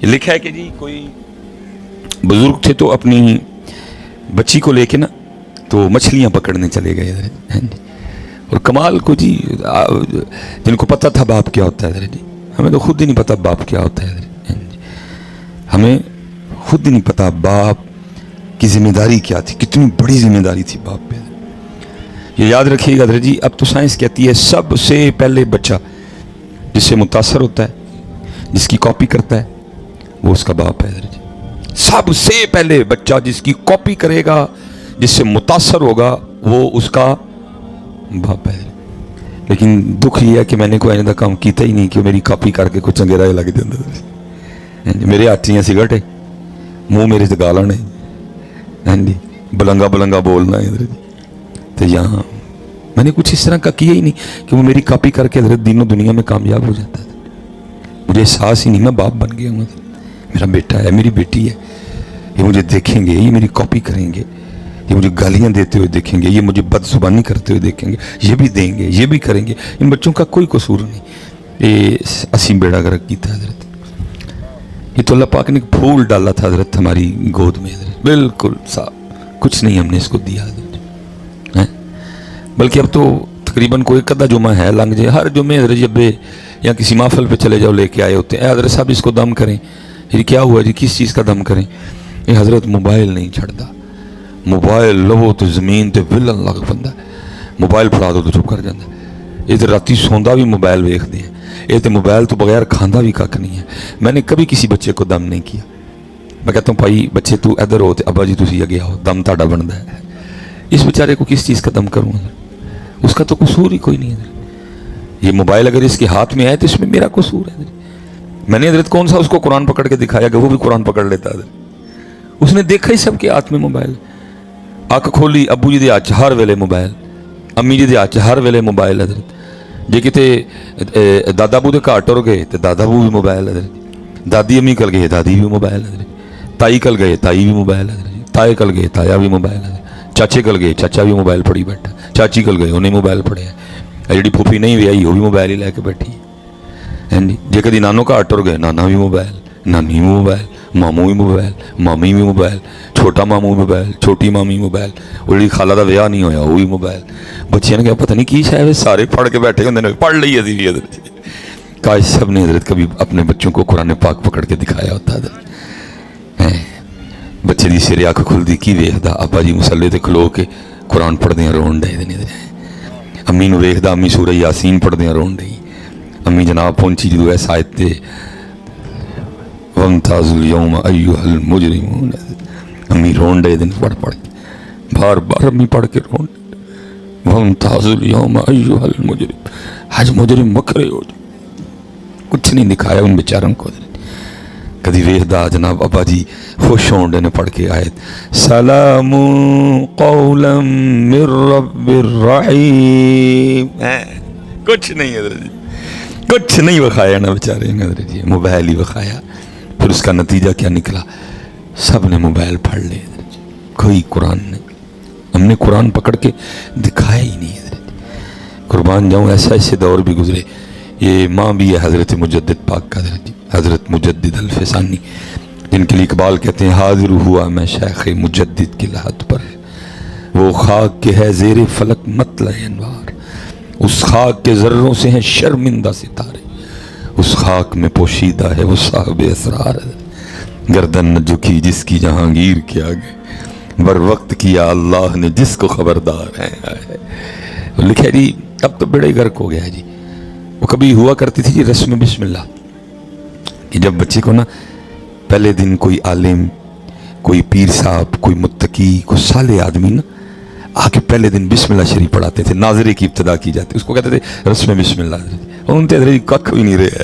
لکھا ہے کہ جی کوئی بزرگ تھے تو اپنی بچی کو لے کے نا تو مچھلیاں پکڑنے چلے گئے حضرت، اور کمال کو جی جن کو پتہ تھا باپ کیا ہوتا ہے حضرت جی، ہمیں تو خود ہی نہیں پتا باپ کیا ہوتا ہے حضرت، ہمیں خود ہی نہیں پتا باپ کی ذمہ داری کیا تھی، کتنی بڑی ذمہ داری تھی باپ پہ۔ یہ یاد رکھیے گا حضرت جی، اب تو سائنس کہتی ہے سب سے پہلے بچہ جس سے متاثر ہوتا ہے، جس کی کاپی کرتا ہے، وہ اس کا باپ ہے حضرت جی۔ سب سے پہلے بچہ جس کی کاپی کرے گا، جس سے متاثر ہوگا، وہ اس کا باپ ہے۔ لیکن دکھ یہ ہے کہ میں نے کوئی ایسا کام کیتا ہی نہیں کہ میری کاپی کر کے کچھ انگیرا لگ جاتا، میرے ہاتھ ہیں سگرٹ ہے، منہ میرے سے گالن ہے، ہاں جی، بلنگا بلنگا بولنا ہے حضرت جی۔ تو یہاں میں نے کچھ اس طرح کا کیا ہی نہیں کہ وہ میری کاپی کر کے حضرت دین و دنیا میں کامیاب ہو جاتا ہے۔ مجھے احساس ہی نہیں، میں باپ بن گیا ہوں، میرا بیٹا ہے، میری بیٹی ہے، یہ مجھے دیکھیں گے، یہ میری کاپی کریں گے، یہ مجھے گالیاں دیتے ہوئے دیکھیں گے، یہ مجھے بد زبانی کرتے ہوئے دیکھیں گے، یہ بھی دیں گے، یہ بھی کریں گے۔ ان بچوں کا کوئی قصور نہیں، یہ اسیم بیڑا گرک کی تھا حضرت۔ یہ تو اللہ پاک نے پھول ڈالا تھا حضرت ہماری گود میں حضرت، بالکل صاف، کچھ نہیں ہم نے اس کو دیا حضرت، بلکہ اب تو تقریباً کوئی قدہ جمعہ ہے لنگ جائے، ہر جمعے حضرت جب یا کسی محفل پہ چلے جاؤ لے کے آئے ہوتے ہیں، اے حضرت صاحب اس کو دم کریں، یہ کیا ہوا جی، کس چیز کا دم کریں؟ یہ حضرت موبائل نہیں چھڑتا، موبائل لو تو زمین تے ولن لگ پندا، موبائل پڑھا دو تو چپ کر جاتا ہے۔ یہ تو راتی سوندا بھی موبائل ویکھدے ہیں، یہ تو موبائل تو بغیر کھاندا بھی کھ نہیں ہے۔ میں نے کبھی کسی بچے کو دم نہیں کیا، میں کہتا ہوں بھائی بچے تو ادھر ہو تے ابا جی تسی اگے آؤ، دم تہاڈا بندا ہے۔ اس بیچارے کو کس چیز کا دم کروں؟ اس کا تو قصور ہی کوئی نہیں ہے۔ یہ موبائل اگر اس کے ہاتھ میں آئے تو اس میں میرا قصور ہے۔ میں نے حضرت کون سا اس کو قرآن پکڑ کے دکھایا کہ وہ بھی قرآن پکڑ لیتا ہے؟ اس نے دیکھا ہی سب کے ہاتھ میں موبائل، اکھ کھولی ابو جی دے ہاتھ ہر ویلے موبائل، امی جی دے ہاتھ ہر ویلے موبائل حضرت۔ جے کتے دادا ابو دے گھر ٹر گئے تو دادا ابو بھی موبائل حضرت، دادی امی کل گئے دادی بھی موبائل حضرت، تائی کل گئے تائی بھی موبائل حضرت، تائے کل گئے تایا بھی موبائل حضرت، چاچے کل گئے چاچا بھی موبائل پڑھی بیٹھا، چاچی کل گئے انہیں موبائل پڑھیا، جی پھوپھی نہیں ویائی وہ بھی موبائل ہی لے کے بیٹھی ہے جی۔ جے کدی نانو گھر ٹر گئے نانا بھی موبائل، نانی بھی موبائل، ماموں بھی موبائل، مامی بھی موبائل، چھوٹا ماموں بھی موبائل، چھوٹی مامی موبائل، وہ جی خالہ دا ویاہ نہیں ہویا وہ بھی موبائل۔ بچے نے کہا پتہ نہیں کی شاید سارے پڑھ کے بیٹھے ہوندے نے، پڑھ لئی اسی بھی حضرت۔ کاش سب نے حضرت کبھی اپنے بچوں کو قرآن پاک پکڑ کے دکھایا ہوتا حضرت۔ بچے دی سرے اکھ کھلدی کی ویکھدا، ابا جی مصلے تے کھلو کے قرآن پڑھدے رون ڈے نے، امی نو ویکھدا امی سورہ یاسین پڑھدے رون ڈئی، امی جناب پہنچی جدو ایس آیت تے وَامْتَازُوا الْيَوْمَ أَيُّهَا الْمُجْرِمُونَ، امی رون ڈے دن پڑھ پڑھ بار بار امی پڑھ کے رون، وَامْتَازُوا الْيَوْمَ أَيُّهَا الْمُجْرِمُونَ، آج مجرم مکرے ہو جائے۔ کچھ نہیں دکھایا ان بیچاروں کو۔ کدی ویکھدا جناب ابا جی خوش ہون ڈے نے پڑھ کے آیت سلام قولا من رب الرحیم، کچھ نہیں حضرت جی، کچھ نہیں بخایا نا بیچارے نے حضرت جی، موبائل ہی بخایا۔ پھر اس کا نتیجہ کیا نکلا؟ سب نے موبائل پڑھ لے حضرت جی، کوئی قرآن نہیں، ہم نے قرآن پکڑ کے دکھایا ہی نہیں حضرت۔ قربان جاؤں ایسا ایسے دور بھی گزرے۔ یہ ماں بھی ہے حضرت مجدد پاک کا حضرت جی، حضرت مجدد الفسانی، جن کے لیے اقبال کہتے ہیں حاضر ہوا میں شیخ مجدد کی لحد پر، وہ خاک کے ہے زیر فلک مطلع انوار، اس خاک کے ذروں سے ہیں شرمندہ ستارے، اس خاک میں پوشیدہ ہے وہ صاحب اسرار، گردن نہ جھکی جس کی جہانگیر کے آگے، بر وقت کیا اللہ نے جس کو خبردار ہے۔ لکھے جی اب تو بڑے غرق ہو گیا ہے جی۔ وہ کبھی ہوا کرتی تھی جی رسم بسم اللہ، کہ جب بچے کو نا پہلے دن کوئی عالم، کوئی پیر صاحب، کوئی متقی، کوئی صالح آدمی نا آ کے پہلے دن بسم اللہ شریف پڑھاتے تھے، ناظرے کی ابتدا کی جاتی، اس کو کہتے تھے رسم بسم اللہ۔ ان تے حضرت ککھ بھی نہیں رہے،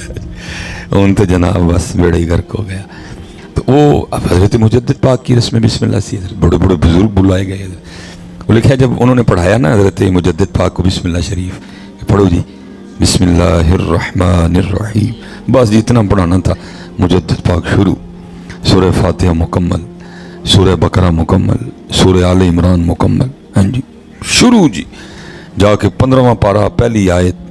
ان تے جناب بس بیڑے ہی غرق ہو گیا۔ تو وہ اب حضرت مجدد پاک کی رسم بسم اللہ سی، بڑے بڑے بزرگ بلائے گئے۔ وہ لکھا جب انہوں نے پڑھایا نا حضرت مجدد پاک کو بسم اللہ شریف، پڑھو جی بسم اللہ الرحمن الرحیم، بس جتنا پڑھانا تھا مجدد پاک شروع، سورہ فاتحہ مکمل، سورہ بقرہ مکمل، سورہ آل عمران مکمل، ہاں جی شروع جی، جا کے 15واں پارہ پہلی آیت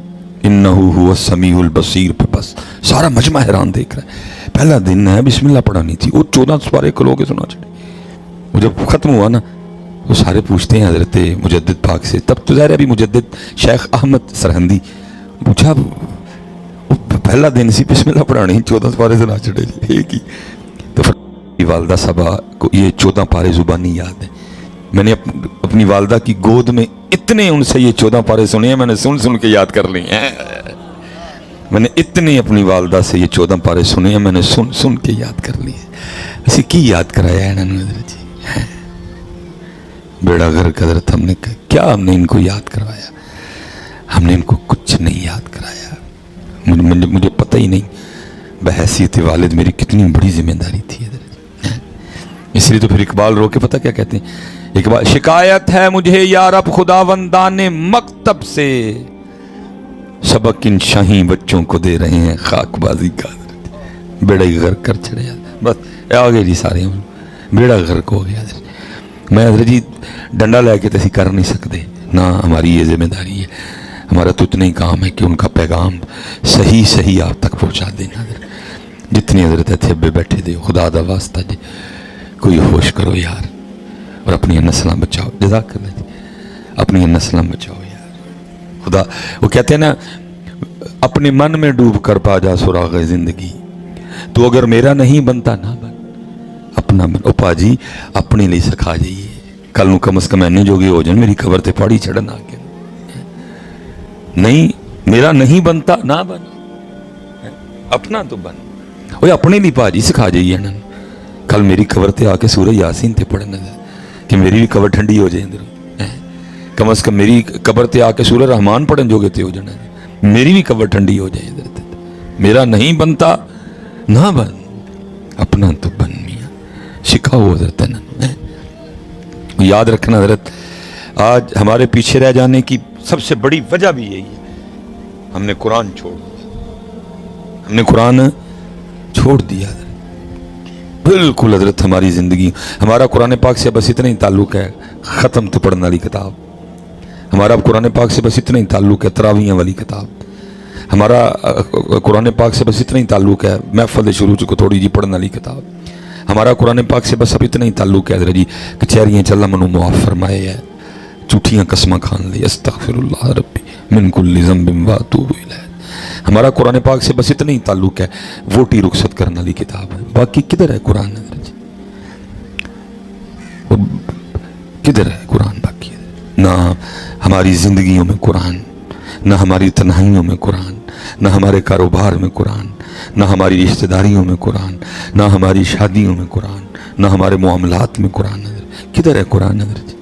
انہو هو السمیع البصیر پہ بس سارا مجمع حیران دیکھ رہا ہے۔ پہلا دن ہے, بسم اللہ پڑھانی تھی. وہ 14 سپارے کھلو کے سنا چڑے. وہ جب ختم ہوا نا, وہ سارے پوچھتے ہیں حضرت مجدد پاک سے, تب تو ظاہر ہے ابھی مجدد شیخ احمد سرہندی, پوچھا پہلا دن سی بسم اللہ پڑھانی, 14 پارے سنا چڑے ایک ہی. تو پھر والدہ صاحبہ کو یہ 14 پارے زبانی یاد ہیں. میں نے اپنی والدہ کی گود میں اتنے ان سے یہ 14 پارے سنے ہیں, میں نے سن کے یاد کر لی ہیں. میں نے اتنے اپنی والدہ سے یہ 14 پارے سنے ہیں, میں نے سن کے یاد کر لی ہے. اسی کی یاد کرایا ہے انہوں نے حضرت جی, بیڑا گھر حضرت. ہم نے کیا ہم نے ان کو یاد کروایا؟ ہم نے ان کو کچھ نہیں یاد کرایا. مجھے پتہ ہی نہیں بحیثیت والد میری کتنی بڑی ذمہ داری تھی. اس لیے تو پھر اقبال رو کے پتہ کیا کہتے ہیں, اقبال شکایت ہے مجھے یا رب خداوندان مکتب سے, سبق ان شاہی بچوں کو دے رہے ہیں خاک بازی کا. بیڑا گھر کر چڑھے بس آگے جی سارے بیڑا گھر کو ہو گیا. میں حضرت جی ڈنڈا لے کے تو اسی کر نہیں سکتے نہ, ہماری یہ ذمہ داری ہے. ہمارا تو اتنا ہی کام ہے کہ ان کا پیغام صحیح آپ تک پہنچا دینا. جتنی حضرت اتھے بیٹھے دے, خدا دا واسطہ جی کوئی ہوش کرو یار, اور اپنی نسلیں بچاؤ. جزاک اللہ جی, اپنی نسلیں بچاؤ یار. خدا وہ کہتے ہیں نا, اپنے من میں ڈوب کر پا جا سراغ زندگی, تو اگر میرا نہیں بنتا نہ بن, اپنا بن. پا جی اپنے لیے سکھا جائیے, کل نو کم از کم اینے جو گے ہو جان میری قبر تے پاڑی چڑھن آ کے. نہیں میرا نہیں بنتا نہ بن, اپنا تو بن. وہ اپنے لیے پا جی سکھا جائیے نا, کل میری قبر تے آ کے سورہ یاسین تے پڑھنا کہ میری بھی قبر ٹھنڈی ہو جائے. کم از کم میری قبر تے آ کے سورہ رحمان پڑھن جو گے تے ہو جانا, میری بھی قبر ٹھنڈی ہو جائے. میرا نہیں بنتا نہ بن, اپنا تو بن. میاں سکھاؤ حضرت. یاد رکھنا حضرت, آج ہمارے پیچھے رہ جانے کی سب سے بڑی وجہ بھی یہی ہے, ہم نے قرآن چھوڑ دیا. ہم نے قرآن چھوڑ دیا بالکل حضرت. ہماری زندگی, ہمارا قرآن پاک سے بس اتنا ہی تعلق ہے, ختم تو پڑھنے والی کتاب. ہمارا قرآن پاک سے بس اتنا ہی تعلق ہے, تراویحیں والی کتاب. ہمارا قرآن پاک سے بس اتنا ہی تعلق ہے, محفل شروع کو تھوڑی جی پڑھنے والی کتاب. ہمارا قرآن پاک سے بس اب اتنا ہی تعلق ہے حضرت جی, کچہریاں چلا منو معاف فرمائے ہے, جھوٹیاں قسمیں کھان لی, استغفر اللہ ربی من کل ذنب واتوب الیہ. ہمارا قرآن پاک سے بس اتنا ہی تعلق ہے, ووٹی رخصت کرنے والی کتاب ہے. باقی کدھر ہے قرآن حضرت جی, کدھر ہے قرآن؟ باقی نہ ہماری زندگیوں میں قرآن, نہ ہماری تنہائیوں میں قرآن, نہ ہمارے کاروبار میں قرآن, نہ ہماری رشتہ داریوں میں قرآن, نہ ہماری شادیوں میں قرآن, نہ ہمارے معاملات میں قرآن. کدھر ہے قرآن حضرت جی؟